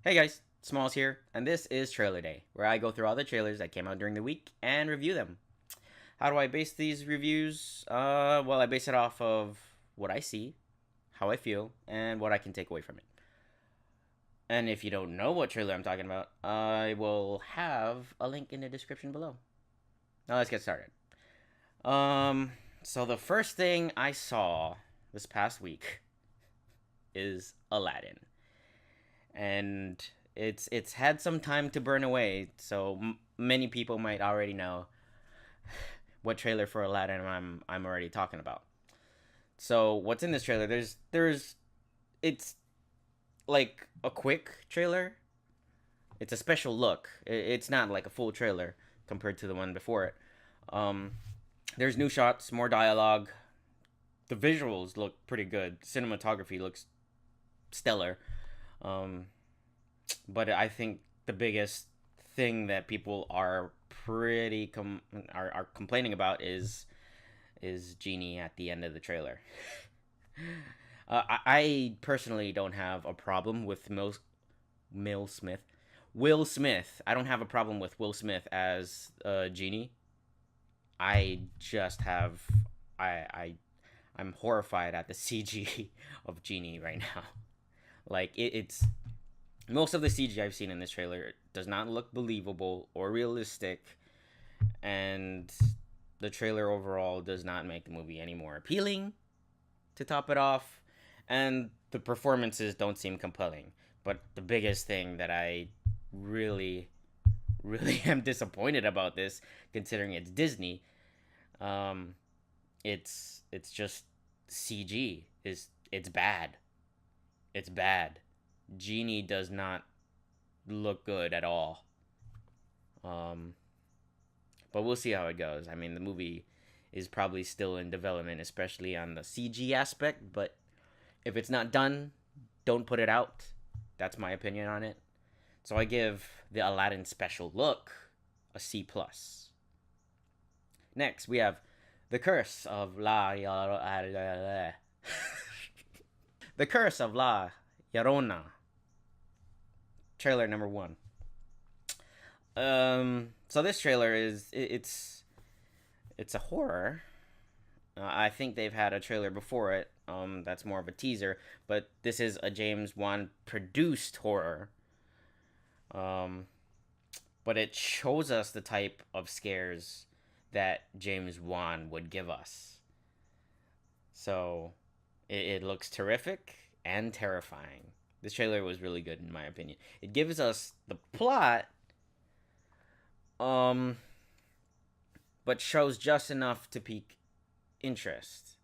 Hey guys, Smalls here, and this is Trailer Day, where I go through all the trailers that came out during the week and review them. How do I base these reviews? I base it off of what I see, how I feel, and what I can take away from it. And if you don't know what trailer I'm talking about, I will have a link in the description below. Now let's get started. Um, so the first thing I saw this past week is Aladdin, and it's had some time to burn away. So many people might already know what trailer for Aladdin I'm already talking about. So what's in this trailer? There's it's like a quick trailer. It's a special look. It's not like a full trailer compared to the one before it. Um, there's new shots, more dialogue. The visuals look pretty good. Cinematography looks stellar. Um, but I think the biggest thing that people are are complaining about is Genie at the end of the trailer. I personally don't have a problem with Mill Smith. Will Smith. I don't have a problem with Will Smith as Genie. I just have I I'm horrified at the CG of Genie right now. Like it's most of the CG I've seen in this trailer does not look believable or realistic, and the trailer overall does not make the movie any more appealing. To top it off, and the performances don't seem compelling. But the biggest thing that I really, really am disappointed about this, considering it's Disney, um, it's just CG is it's bad. It's bad. Genie does not look good at all. Um, but we'll see how it goes. I mean, the movie is probably still in development, especially on the CG aspect. But if it's not done, don't put it out. That's my opinion on it. So I give the Aladdin special look a C plus. Next, we have the Curse of the Curse of La Llorona, trailer number one. So this trailer it's a horror. I think they've had a trailer before it. That's more of a teaser, but this is a James Wan produced horror. Um, but it shows us the type of scares that James Wan would give us. So it looks terrific and terrifying. This trailer was really good in my opinion. It gives us the plot, um, but shows just enough to pique interest.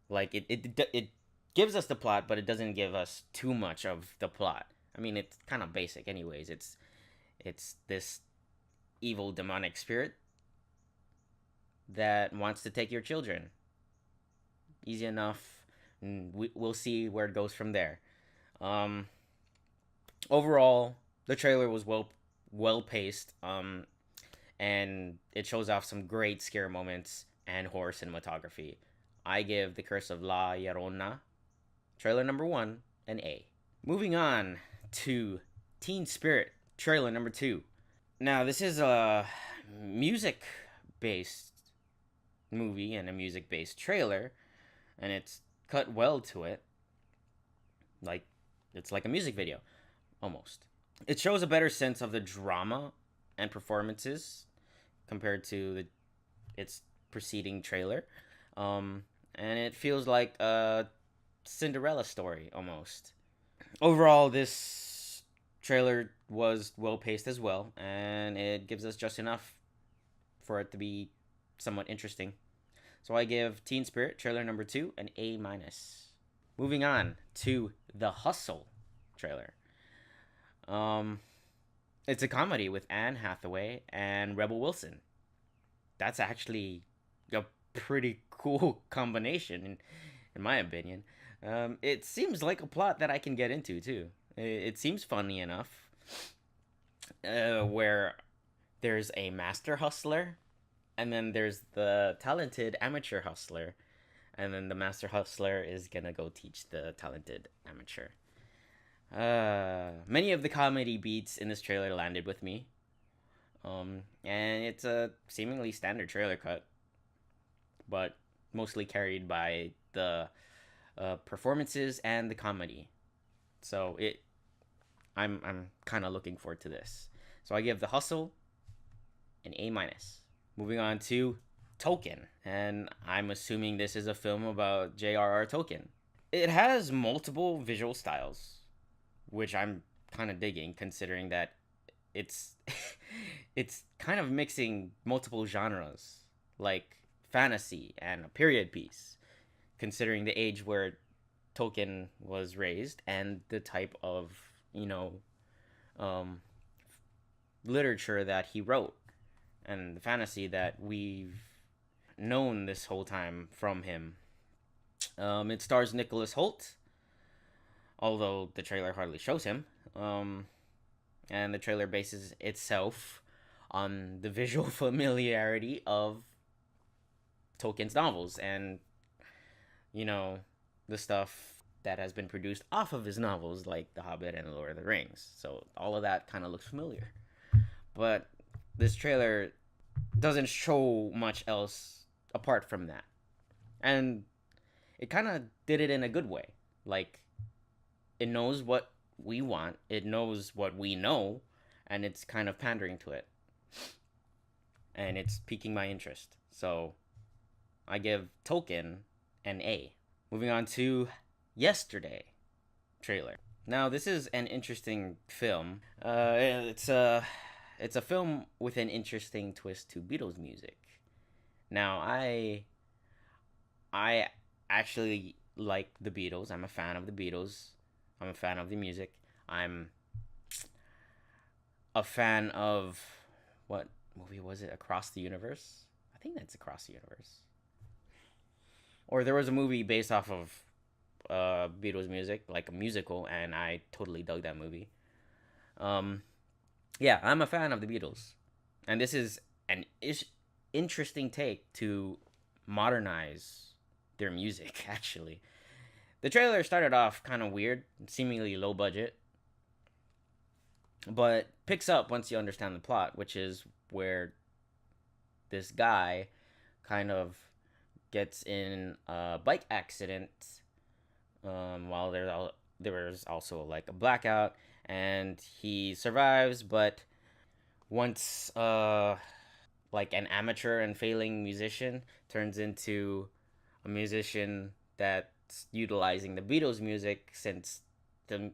Like it gives us the plot, but it doesn't give us too much of the plot. I mean, it's kind of basic, anyways. It's this evil demonic spirit that wants to take your children. Easy enough. We'll see where it goes from there. Um, Overall, the trailer was well paced. And it shows off some great scare moments and horror cinematography. I give The Curse of La Llorona, trailer number one, an A. Moving on to Teen Spirit, trailer number two. Now, this is a music based movie and a music based trailer, and it's cut well to it. Like, it's like a music video, almost. It shows a better sense of the drama and performances compared to its preceding trailer. And it feels like a Cinderella story almost. Overall, this trailer was well paced as well, and it gives us just enough for it to be somewhat interesting. So I give Teen Spirit trailer number two an A minus. Moving on to the Hustle trailer. Um, it's a comedy with Anne Hathaway and Rebel Wilson. That's actually a pretty cool combination, in my opinion. It seems like a plot that I can get into too. It seems funny enough, where there's a master hustler, and then there's the talented amateur hustler, and then the master hustler is gonna go teach the talented amateur. Many of the comedy beats in this trailer landed with me. And it's a seemingly standard trailer cut, but mostly carried by the performances and the comedy. So I'm kind of looking forward to this. So I give The Hustle an A minus. Moving on to Tolkien, and I'm assuming this is a film about J.R.R. Tolkien. It has multiple visual styles, which I'm kind of digging, considering that it's it's kind of mixing multiple genres, like fantasy and a period piece, considering the age where Tolkien was raised and the type of um, literature that he wrote and the fantasy that we've known this whole time from him. It stars Nicholas Hoult, although the trailer hardly shows him. And the trailer bases itself on the visual familiarity of Tolkien's novels and, the stuff that has been produced off of his novels, like The Hobbit and The Lord of the Rings. So all of that kind of looks familiar. But this trailer doesn't show much else apart from that. And it kind of did it in a good way. Like, it knows what we want, it knows what we know, and it's kind of pandering to it. And it's piquing my interest. So I give Tolkien an A. Moving on to Yesterday trailer. Now, this is an interesting film. It's a film with an interesting twist to Beatles music. Now, I actually like the Beatles. I'm a fan of the Beatles. I'm a fan of the music. I'm a fan of what movie was it? Across the Universe? I think that's Across the Universe. Or there was a movie based off of Beatles music, like a musical, and I totally dug that movie. Yeah, I'm a fan of the Beatles, and this is an interesting take to modernize their music. Actually, the trailer started off kind of weird, seemingly low budget, but picks up once you understand the plot, which is where this guy kind of gets in a bike accident while there was also like a blackout, and he survives, but once like an amateur and failing musician turns into a musician that's utilizing the Beatles music, since the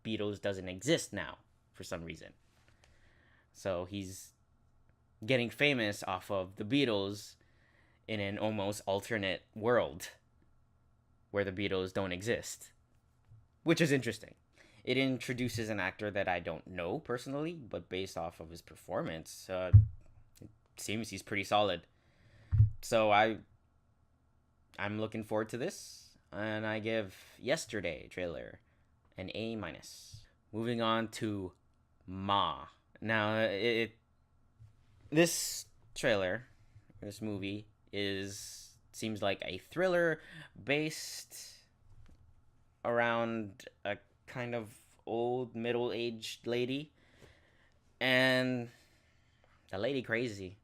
Beatles doesn't exist now for some reason. So he's getting famous off of the Beatles in an almost alternate world where the Beatles don't exist, which is interesting. It introduces an actor that I don't know personally, but based off of his performance, it seems he's pretty solid. So I'm looking forward to this, and I give Yesterday trailer an A minus. Moving on to Ma. Now, this trailer, this movie seems like a thriller based around a kind of old middle-aged lady, and the lady crazy.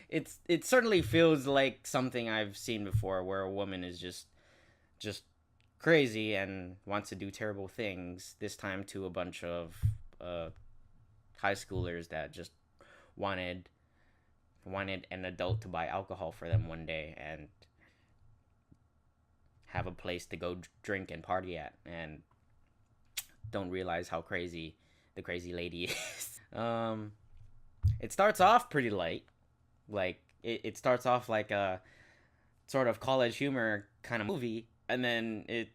It certainly feels like something I've seen before, where a woman is just crazy and wants to do terrible things, this time to a bunch of high schoolers that just wanted an adult to buy alcohol for them one day and have a place to go drink and party at, and don't realize how crazy the crazy lady is. It starts off pretty light. Like, it starts off like a sort of college humor kind of movie, and then it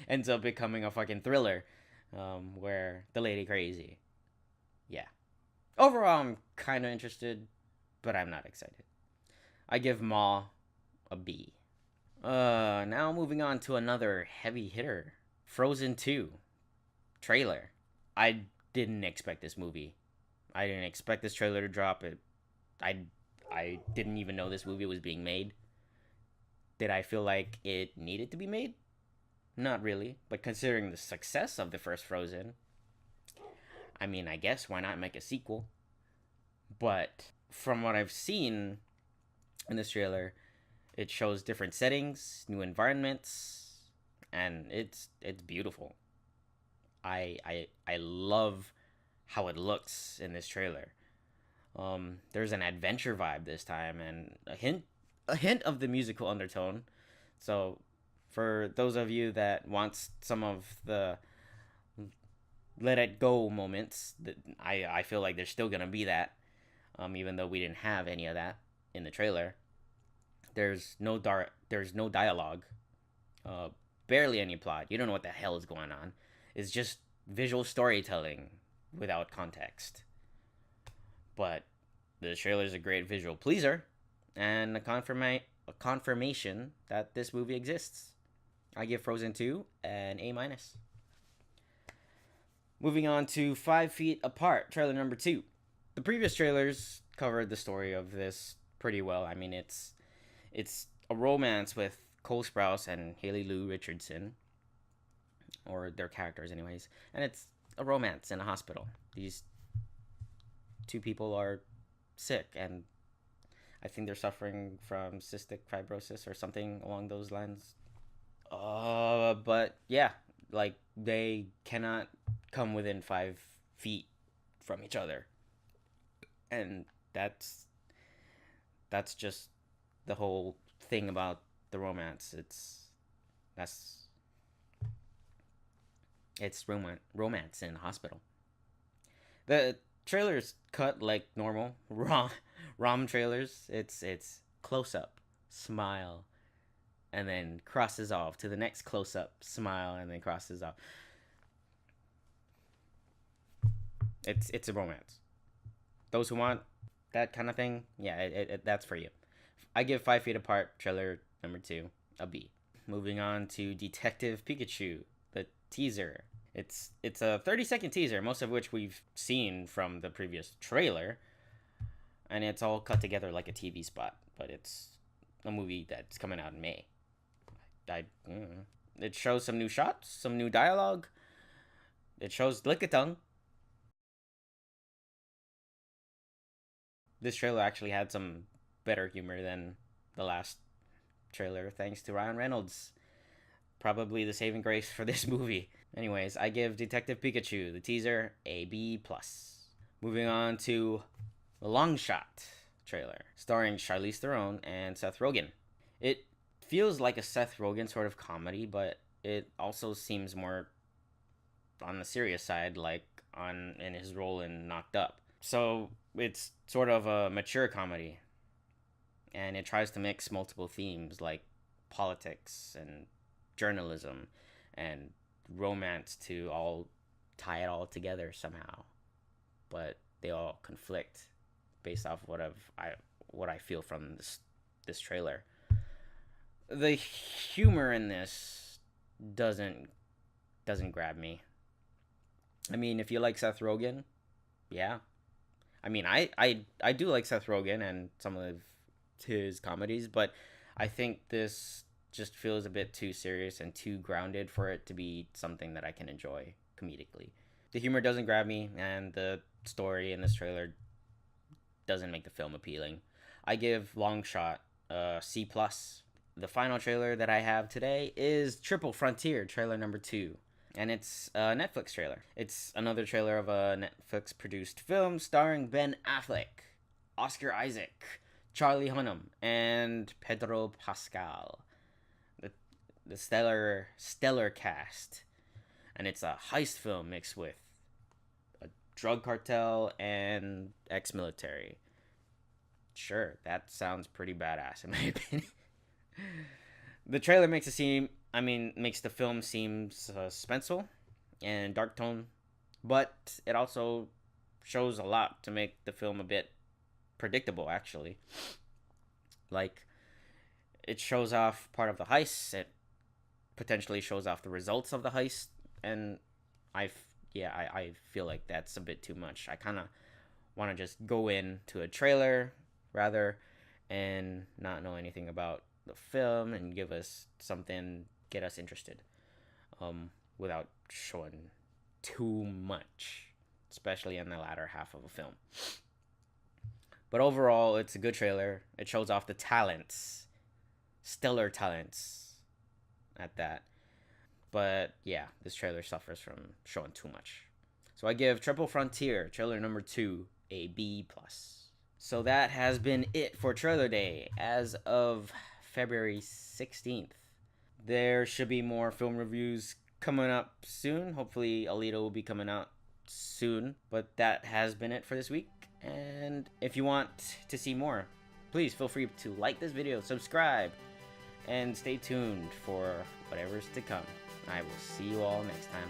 ends up becoming a fucking thriller, where the lady crazy. Yeah. Overall, I'm kind of interested, but I'm not excited. I give Ma a B. Now moving on to another heavy hitter, Frozen 2 trailer. I didn't expect this movie. I didn't expect this trailer to drop. I didn't even know this movie was being made. Did I feel like it needed to be made? Not really, but considering the success of the first Frozen, I mean, I guess why not make a sequel? But from what I've seen in this trailer, it shows different settings, new environments, and it's beautiful. I love how it looks in this trailer. There's an adventure vibe this time, and a hint of the musical undertone. So, for those of you that wants some of the let it go moments, that I feel like there's still gonna be that. Even though we didn't have any of that in the trailer. There's no dialogue, uh, barely any plot. You don't know what the hell is going on. It's just visual storytelling without context. But the trailer is a great visual pleaser and a confirmation that this movie exists. I give Frozen 2 an A minus. Moving on to 5 Feet Apart, trailer number 2. The previous trailers covered the story of this pretty well. I mean, it's a romance with Cole Sprouse and Haley Lou Richardson, or their characters, anyways, and it's a romance in a hospital. These two people are sick, and I think they're suffering from cystic fibrosis or something along those lines. But yeah, like they cannot come within 5 feet from each other, and that's just the whole thing about the romance. That's it's romance in a hospital. The trailers cut like normal rom trailers. It's close up, smile, and then crosses off to the next close up, smile, and then crosses off. It's a romance. Those who want that kind of thing, yeah, that's for you. I give 5 Feet Apart trailer number 2 a B. Moving on to Detective Pikachu, the teaser. It's a 30-second teaser, most of which we've seen from the previous trailer, and it's all cut together like a TV spot. But it's a movie that's coming out in May. It shows some new shots, some new dialogue. It shows Lickitung. This trailer actually had some better humor than the last trailer, thanks to Ryan Reynolds. Probably the saving grace for this movie. Anyways, I give Detective Pikachu, the teaser, a B+. Moving on to the Long Shot trailer, starring Charlize Theron and Seth Rogen. It feels like a Seth Rogen sort of comedy, but it also seems more on the serious side, like in his role in Knocked Up. So it's sort of a mature comedy, and it tries to mix multiple themes like politics and journalism and romance to all tie it all together somehow. But they all conflict based off what I feel from this trailer. The humor in this doesn't grab me. I mean, if you like Seth Rogen, yeah. I mean, I do like Seth Rogen and some of his comedies, but I think this just feels a bit too serious and too grounded for it to be something that I can enjoy comedically. The humor doesn't grab me, and the story in this trailer doesn't make the film appealing. I give Long Shot a C+. The final trailer that I have today is Triple Frontier, trailer number 2. And it's a Netflix trailer. It's another trailer of a Netflix-produced film starring Ben Affleck, Oscar Isaac, Charlie Hunnam, and Pedro Pascal. The stellar cast. And it's a heist film mixed with a drug cartel and ex-military. Sure, that sounds pretty badass in my opinion. The trailer makes the film seem suspenseful and dark tone, but it also shows a lot to make the film a bit predictable, actually. Like, it shows off part of the heist, it potentially shows off the results of the heist, and I feel like that's a bit too much. I kind of want to just go into a trailer, rather, and not know anything about the film and give us something, get us interested. without showing too much, especially in the latter half of a film. But overall, it's a good trailer. It shows off the talents, stellar talents at that. But yeah, this trailer suffers from showing too much. So I give Triple Frontier, trailer number 2, a B+. So that has been it for trailer day as of February 16th. There should be more film reviews coming up soon. Hopefully Alita will be coming out soon. But that has been it for this week. And if you want to see more, please feel free to like this video, subscribe, and stay tuned for whatever's to come. I will see you all next time.